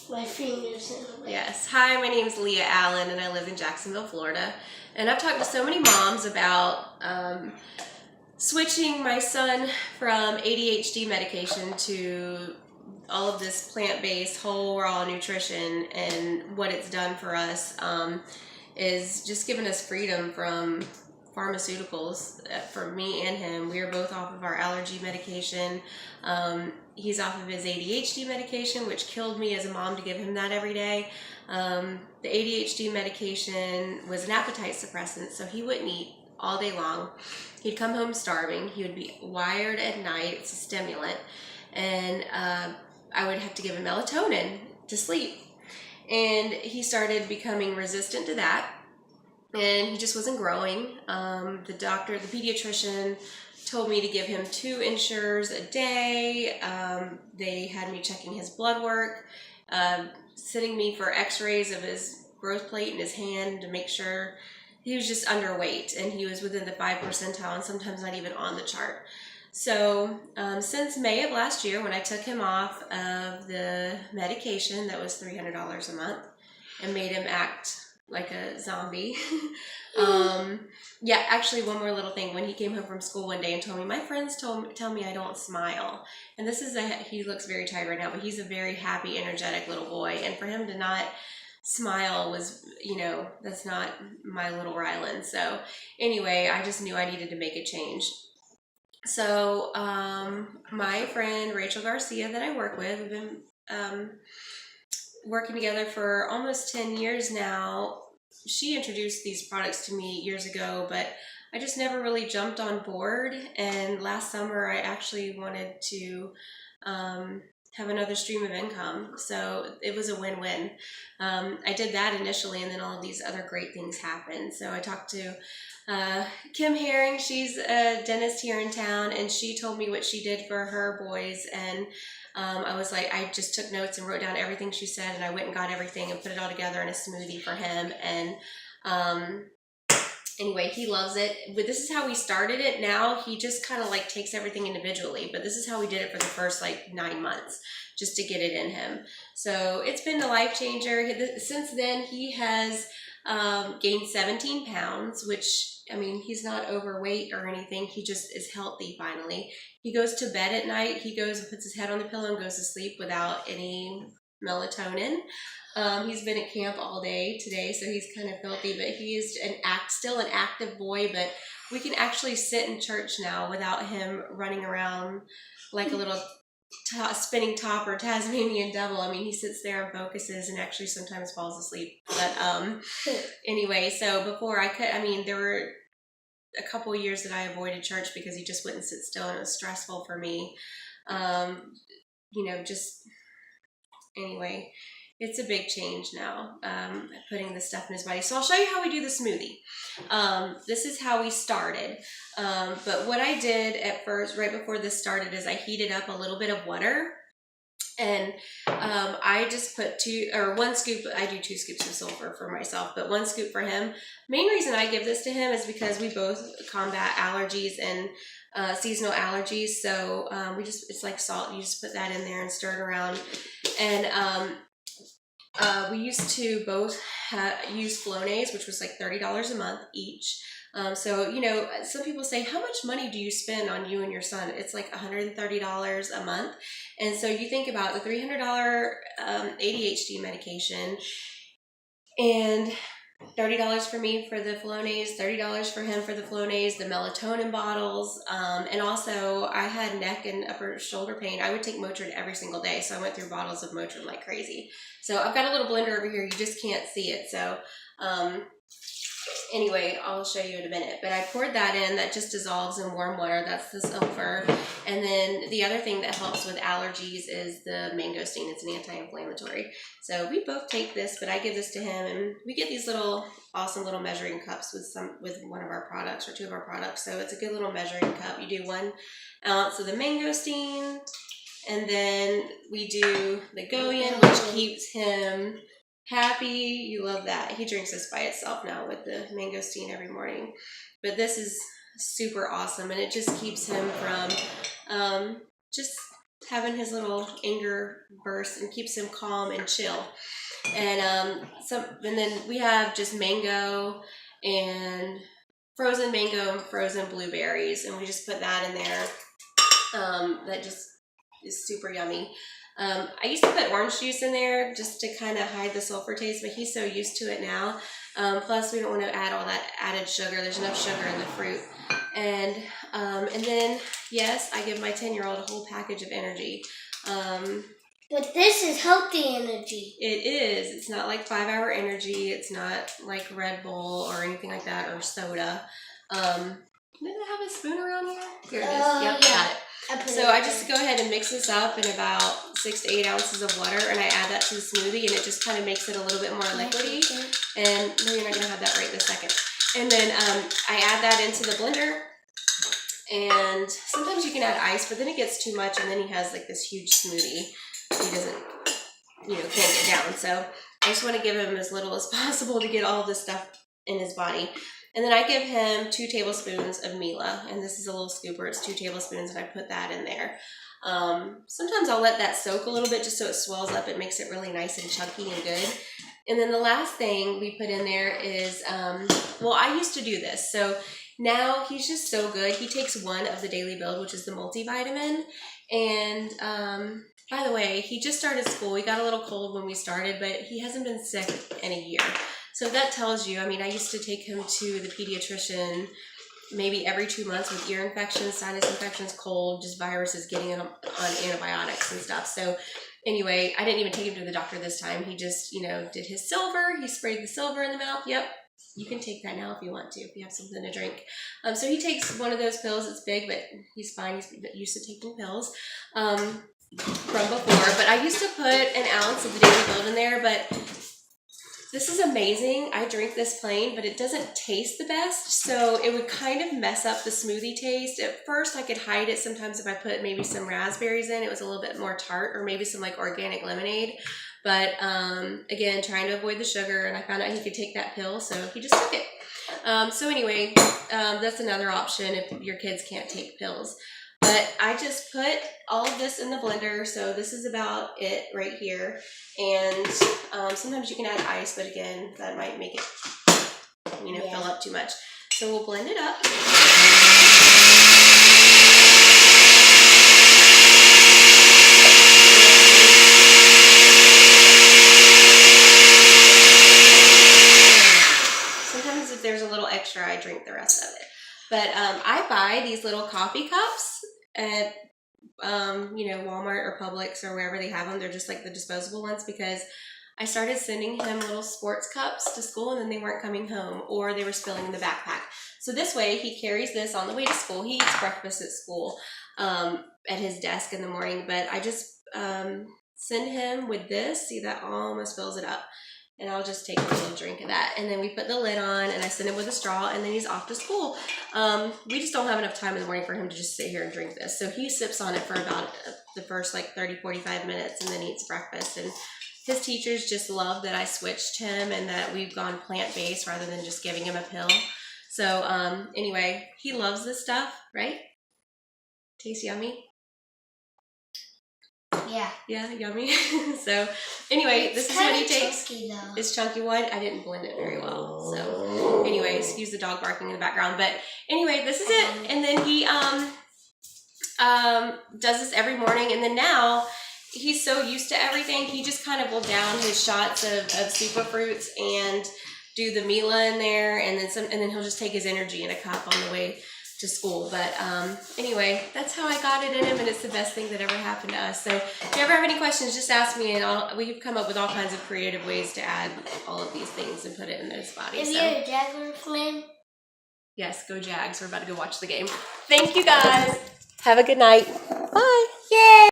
my fingers in the way. Yes. Hi, my name is Leah Allen, and I live in Jacksonville, Florida. And I've talked to so many moms about switching my son from ADHD medication to all of this plant-based, whole, raw nutrition, and what it's done for us is just giving us freedom from pharmaceuticals. For me and him, we are both off of our allergy medication. He's off of his ADHD medication, which killed me as a mom to give him that every day. The ADHD medication was an appetite suppressant, so he wouldn't eat all day long. He'd come home starving. He would be wired at night. It's a stimulant. And I would have to give him melatonin to sleep. And he started becoming resistant to that. And he just wasn't growing. The pediatrician told me to give him 2 Ensures a day. They had me checking his blood work, sending me for x-rays of his growth plate in his hand to make sure he was just underweight, and he was within the 5th percentile and sometimes not even on the chart. So since May of last year, when I took him off of the medication that was $300 a month and made him act like a zombie. Yeah, actually, one more little thing. When he came home from school one day and told me, my friends tell me I don't smile. And he looks very tired right now, but he's a very happy, energetic little boy. And for him to not smile was, that's not my little Rylan. So anyway, I just knew I needed to make a change. So my friend Rachel Garcia that I work with, we've been working together for almost 10 years now. She introduced these products to me years ago, but I just never really jumped on board. And last summer, I actually wanted to have another stream of income. So it was a win-win. I did that initially, and then all of these other great things happened. So I talked to Kim Herring. She's a dentist here in town, and she told me what she did for her boys. And I just took notes and wrote down everything she said, and I went and got everything and put it all together in a smoothie for him. And anyway, he loves it. But this is how we started it. Now he just kind of takes everything individually, but this is how we did it for the first 9 months, just to get it in him. So it's been a life changer. Since then, he has gained 17 pounds, which, he's not overweight or anything. He just is healthy finally. He goes to bed at night. He goes and puts his head on the pillow and goes to sleep without any melatonin. He's been at camp all day today, so he's kind of filthy, but he's still an active boy, but we can actually sit in church now without him running around like a little spinning top or Tasmanian devil. He sits there and focuses and actually sometimes falls asleep. But anyway, so before there were a couple of years that I avoided church because he just wouldn't sit still, and it was stressful for me. Anyway, it's a big change now, putting this stuff in his body. So I'll show you how we do the smoothie. This is how we started. But what I did at first, right before this started, is I heated up a little bit of water. And I just put 1 scoop. I do 2 scoops of sulfur for myself, but 1 scoop for him. Main reason I give this to him is because we both combat allergies and seasonal allergies. So it's like salt. You just put that in there and stir it around. And we used to both use Flonase, which was $30 a month each. So, some people say, how much money do you spend on you and your son? It's $130 a month. And so you think about the $300 ADHD medication and $30 for me for the Flonase, $30 for him for the Flonase, the melatonin bottles, and also I had neck and upper shoulder pain. I would take Motrin every single day, so I went through bottles of Motrin like crazy. So I've got a little blender over here. You just can't see it. So anyway, I'll show you in a minute. But I poured that in. That just dissolves in warm water. That's the sulfur. And then the other thing that helps with allergies is the mangosteen. It's an anti-inflammatory. So we both take this, but I give this to him, and we get these awesome little measuring cups with one of our products or 2 of our products. So it's a good little measuring cup. You do 1 ounce of the mangosteen, and then we do the Goyen, which keeps him happy. You love that. He drinks this by itself now with the mangosteen every morning. But this is super awesome, and it just keeps him from just having his little anger burst and keeps him calm and chill. And and then we have just mango and frozen mango and frozen blueberries, and we just put that in there. That just is super yummy. I used to put orange juice in there just to kind of hide the sulfur taste, but he's so used to it now. Plus, we don't want to add all that added sugar. There's enough sugar in the fruit. And then, yes, I give my 10-year-old a whole package of energy. But this is healthy energy. It is. It's not like 5-hour energy. It's not like Red Bull or anything like that, or soda. Did I have a spoon around here? Here it is. Yep, yeah. got it. So I just go ahead and mix this up in about 6 to 8 ounces of water, and I add that to the smoothie, and it just kind of makes it a little bit more liquidy. And no, you're not going to have that right this second. And then I add that into the blender, and sometimes you can add ice, but then it gets too much, and then he has like this huge smoothie. He doesn't, can't get down. So I just want to give him as little as possible to get all of this stuff in his body. And then I give him 2 tablespoons of Mila, and this is a little scooper. It's 2 tablespoons, and I put that in there. Sometimes I'll let that soak a little bit just so it swells up. It makes it really nice and chunky and good. And then the last thing we put in there is, I used to do this. So now he's just so good. He takes one of the Daily Build, which is the multivitamin. And by the way, he just started school. He got a little cold when we started, but he hasn't been sick in a year. So that tells you, I used to take him to the pediatrician maybe every 2 months with ear infections, sinus infections, cold, just viruses, getting him on antibiotics and stuff. So anyway, I didn't even take him to the doctor this time. He just, did his silver. He sprayed the silver in the mouth. Yep. You can take that now if you want to, if you have something to drink. So he takes one of those pills. It's big, but he's fine. He's used to taking pills from before. But I used to put an ounce of the Daily Build in there, but this is amazing. I drink this plain, but it doesn't taste the best, so it would kind of mess up the smoothie taste. At first, I could hide it sometimes if I put maybe some raspberries in. It was a little bit more tart, or maybe some like organic lemonade. But again, trying to avoid the sugar, and I found out he could take that pill, so he just took it. So anyway, that's another option if your kids can't take pills. But I just put all of this in the blender, so this is about it right here. And sometimes you can add ice, but again, that might make it, fill up too much. So we'll blend it up. Sometimes if there's a little extra, I drink the rest of it. But I buy these little coffee cups at, Walmart or Publix or wherever they have them. They're just like the disposable ones, because I started sending him little sports cups to school, and then they weren't coming home, or they were spilling in the backpack. So this way, he carries this on the way to school. He eats breakfast at school at his desk in the morning, but I just send him with this. See, that almost fills it up. And I'll just take a little drink of that. And then we put the lid on, and I send him with a straw, and then he's off to school. We just don't have enough time in the morning for him to just sit here and drink this. So he sips on it for about the first 30, 45 minutes, and then eats breakfast. And his teachers just love that I switched him and that we've gone plant-based rather than just giving him a pill. So anyway, he loves this stuff, right? Tastes yummy. Yeah. Yeah, yummy. So anyway, this is what he takes. Chunky, though. It's chunky one. I didn't blend it very well. So anyway, excuse the dog barking in the background. But anyway, this is it. And then he does this every morning. And then now he's so used to everything, he just kind of will down his shots of super fruits and do the Mila in there, and then he'll just take his energy in a cup on the way to school. But anyway, that's how I got it in him, and it's the best thing that ever happened to us. So if you ever have any questions, just ask me, and we've come up with all kinds of creative ways to add all of these things and put it in his body. If you're a Jaguar fan, yes, go Jags. We're about to go watch the game. Thank you guys. Have a good night. Bye. yay!